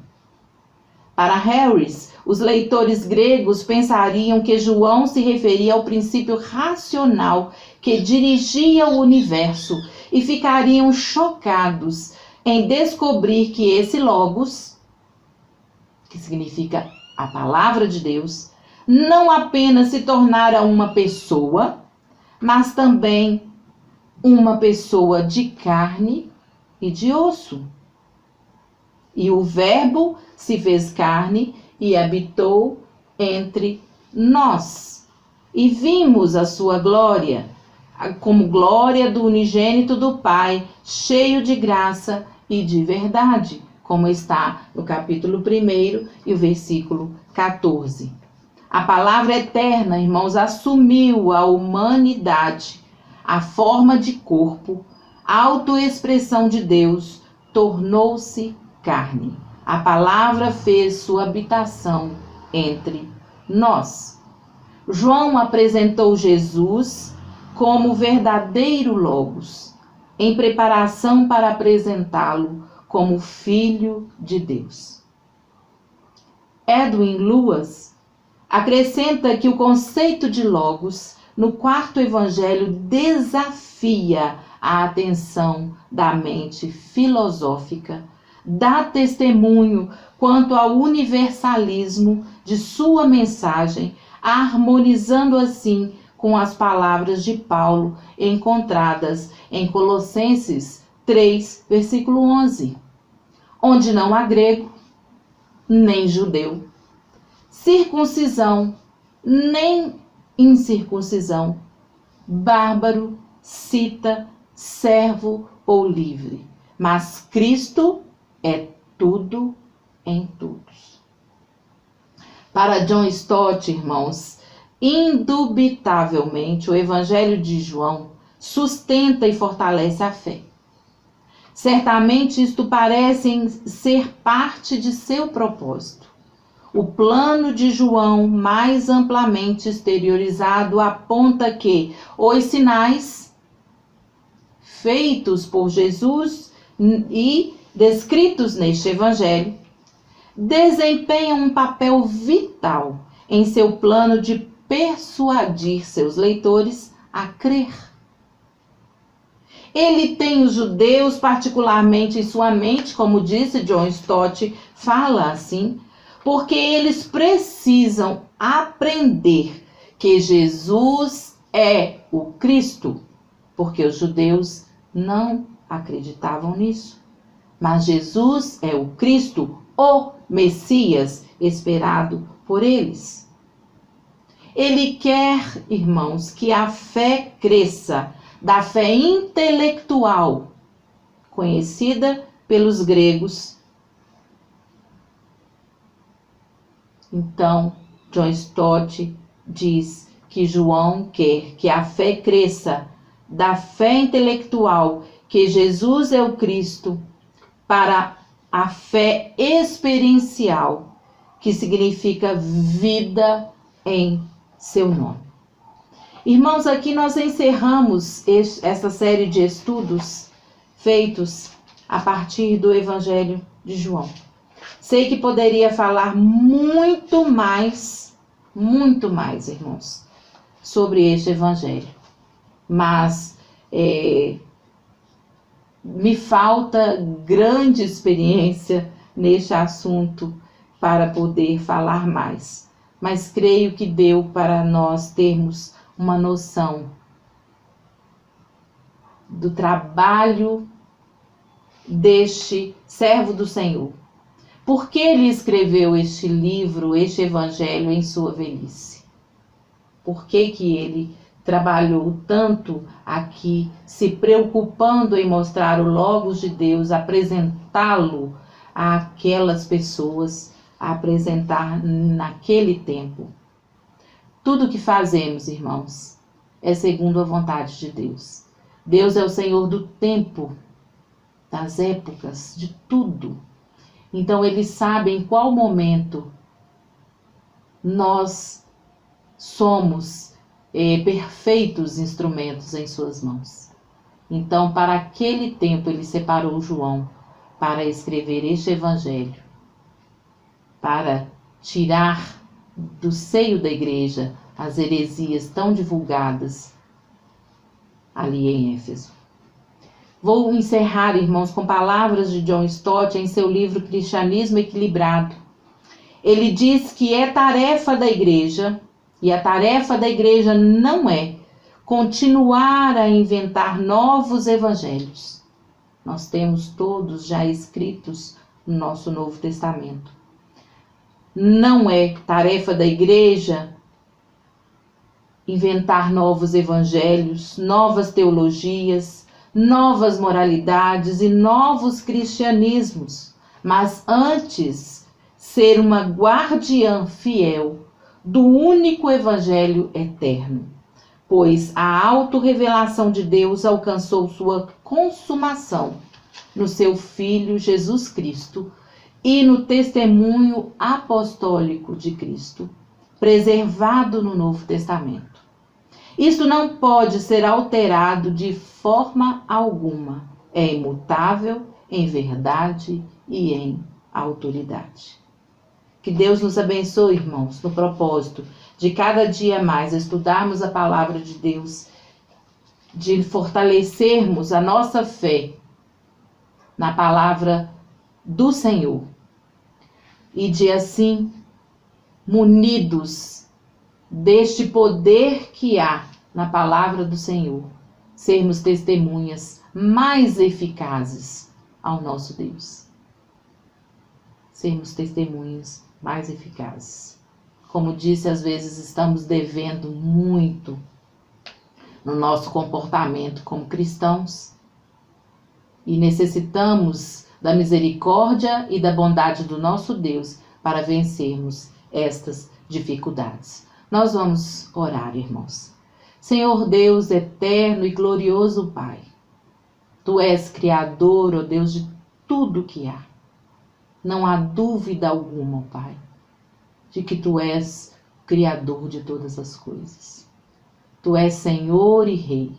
Speaker 3: Para Harris, os leitores gregos pensariam que João se referia ao princípio racional que dirigia o universo e ficariam chocados em descobrir que esse logos, que significa a palavra de Deus, não apenas se tornara uma pessoa, mas também uma pessoa de carne e de osso. E o Verbo se fez carne e habitou entre nós. E vimos a sua glória, como glória do unigênito do Pai, cheio de graça e de verdade, como está no capítulo 1 e o versículo 14. A palavra eterna, irmãos, assumiu a humanidade, a forma de corpo, a autoexpressão de Deus, tornou-se carne. A palavra fez sua habitação entre nós. João apresentou Jesus como verdadeiro logos, em preparação para apresentá-lo como Filho de Deus. Edwin Lewis acrescenta que o conceito de logos no quarto evangelho desafia a atenção da mente filosófica, dá testemunho quanto ao universalismo de sua mensagem, harmonizando assim com as palavras de Paulo encontradas em Colossenses 3, versículo 11, onde não há grego, nem judeu, circuncisão, nem incircuncisão, bárbaro, cita, servo ou livre, mas Cristo é tudo em todos. Para John Stott, irmãos, indubitavelmente o Evangelho de João sustenta e fortalece a fé. Certamente isto parece ser parte de seu propósito. O plano de João, mais amplamente exteriorizado, aponta que os sinais feitos por Jesus e descritos neste Evangelho desempenham um papel vital em seu plano de persuadir seus leitores a crer. Ele tem os judeus particularmente em sua mente, como disse John Stott, fala assim, porque eles precisam aprender que Jesus é o Cristo, porque os judeus não acreditavam nisso. Mas Jesus é o Cristo, o Messias, esperado por eles. Ele quer, irmãos, que a fé cresça, da fé intelectual, conhecida pelos gregos. Então, John Stott diz que João quer que a fé cresça da fé intelectual, que Jesus é o Cristo, para a fé experiencial, que significa vida em seu nome. Irmãos, aqui nós encerramos essa série de estudos feitos a partir do Evangelho de João. Sei que poderia falar muito mais, irmãos, sobre este Evangelho, mas me falta grande experiência neste assunto para poder falar mais. Mas creio que deu para nós termos uma noção do trabalho deste servo do Senhor. Por que ele escreveu este livro, este Evangelho em sua velhice? Por que ele trabalhou tanto aqui, se preocupando em mostrar o Logos de Deus, apresentá-lo àquelas pessoas, a apresentar naquele tempo? Tudo que fazemos, irmãos, é segundo a vontade de Deus. Deus é o Senhor do tempo, das épocas, de tudo. Então, Ele sabe em qual momento nós somos perfeitos instrumentos em suas mãos. Então, para aquele tempo, Ele separou João para escrever este Evangelho, para tirar do seio da igreja as heresias tão divulgadas ali em Éfeso. Vou encerrar, irmãos, com palavras de John Stott em seu livro Cristianismo Equilibrado. Ele diz que é tarefa da igreja, e a tarefa da igreja não é continuar a inventar novos evangelhos. Nós temos todos já escritos no nosso Novo Testamento. Não é tarefa da igreja inventar novos evangelhos, novas teologias, novas moralidades e novos cristianismos, mas antes ser uma guardiã fiel do único evangelho eterno, pois a autorrevelação de Deus alcançou sua consumação no seu Filho Jesus Cristo e no testemunho apostólico de Cristo, preservado no Novo Testamento. Isto não pode ser alterado de forma alguma. É imutável em verdade e em autoridade. Que Deus nos abençoe, irmãos, no propósito de cada dia mais estudarmos a palavra de Deus de fortalecermos a nossa fé na palavra do Senhor e de assim, munidos deste poder que há na palavra do Senhor, sermos testemunhas mais eficazes ao nosso Deus. Sermos testemunhas mais eficazes. Como disse, às vezes estamos devendo muito no nosso comportamento como cristãos e necessitamos da misericórdia e da bondade do nosso Deus para vencermos estas dificuldades. Nós vamos orar, irmãos. Senhor Deus eterno e glorioso Pai, Tu és Criador, ó Deus, de tudo que há. Não há dúvida alguma, ó Pai, de que Tu és o Criador de todas as coisas. Tu és Senhor e Rei,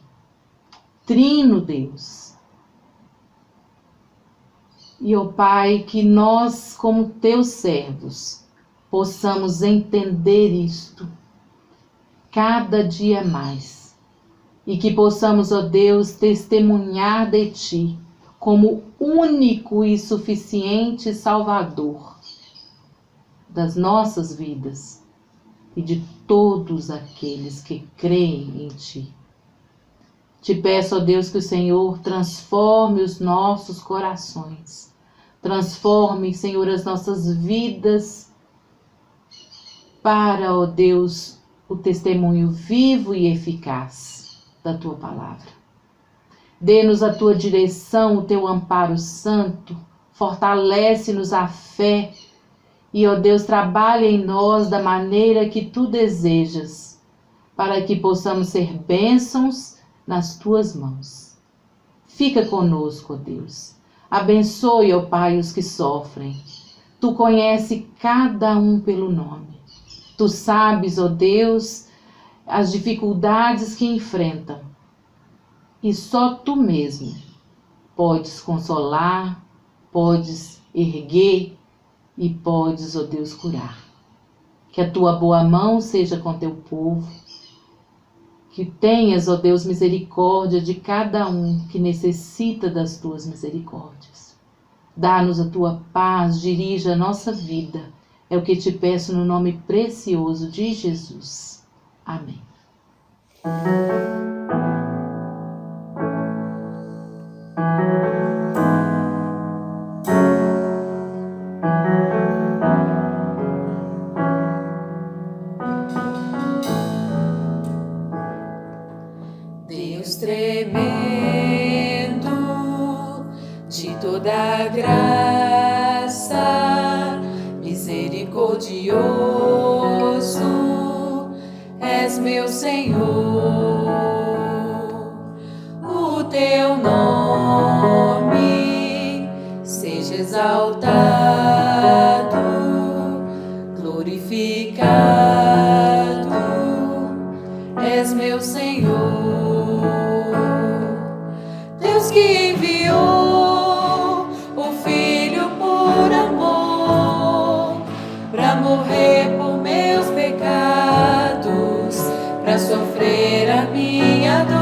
Speaker 3: Trino Deus. E, ó Pai, que nós, como Teus servos, possamos entender isto cada dia mais. E que possamos, ó Deus, testemunhar de Ti como único e suficiente Salvador das nossas vidas e de todos aqueles que creem em Ti. Te peço, ó Deus, que o Senhor transforme os nossos corações. Transforme, Senhor, as nossas vidas para, ó Deus, o testemunho vivo e eficaz da Tua palavra. Dê-nos a Tua direção, o Teu amparo santo, fortalece-nos a fé e, ó Deus, trabalha em nós da maneira que Tu desejas, para que possamos ser bênçãos nas Tuas mãos. Fica conosco, ó Deus. Abençoe, ó Pai, os que sofrem. Tu conheces cada um pelo nome. Tu sabes, ó Deus, as dificuldades que enfrentam. E só Tu mesmo podes consolar, podes erguer e podes, ó Deus, curar. Que a Tua boa mão seja com Teu povo. Que tenhas, ó Deus, misericórdia de cada um que necessita das Tuas misericórdias. Dá-nos a Tua paz, dirija a nossa vida. É o que Te peço no nome precioso de Jesus. Amém.
Speaker 2: Deus tremendo, de toda graça, misericordioso, és meu Senhor. O Teu nome seja exaltado, glorificado, és meu Senhor. Deus que enviou o Filho por amor, pra morrer por meus pecados, pra sofrer a minha dor.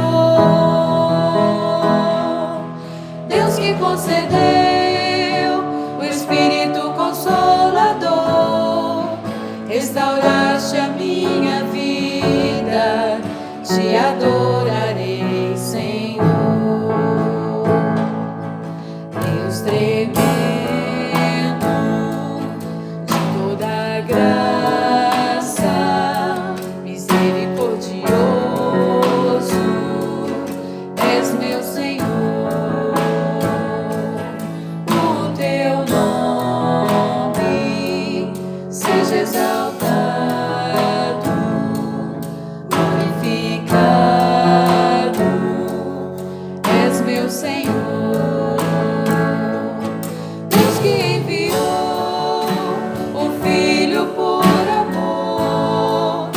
Speaker 2: Deus que concedeu o Espírito Consolador, restauraste a minha vida, te adorarei, Senhor. Deus tremendo, de toda graça, misericordioso, és meu Senhor. O Teu nome seja exaltado, glorificado, és meu Senhor. Deus que enviou o Filho por amor,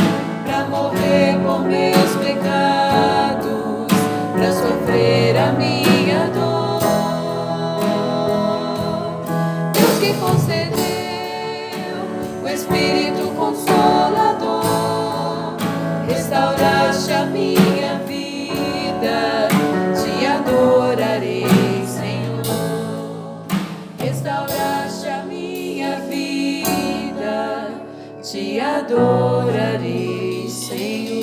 Speaker 2: pra morrer por meus pecados, pra sofrer a minha dor. Deus que concedeu o Espírito Consolador, restauraste a minha vida, restauraste a minha vida, te adorarei, Senhor.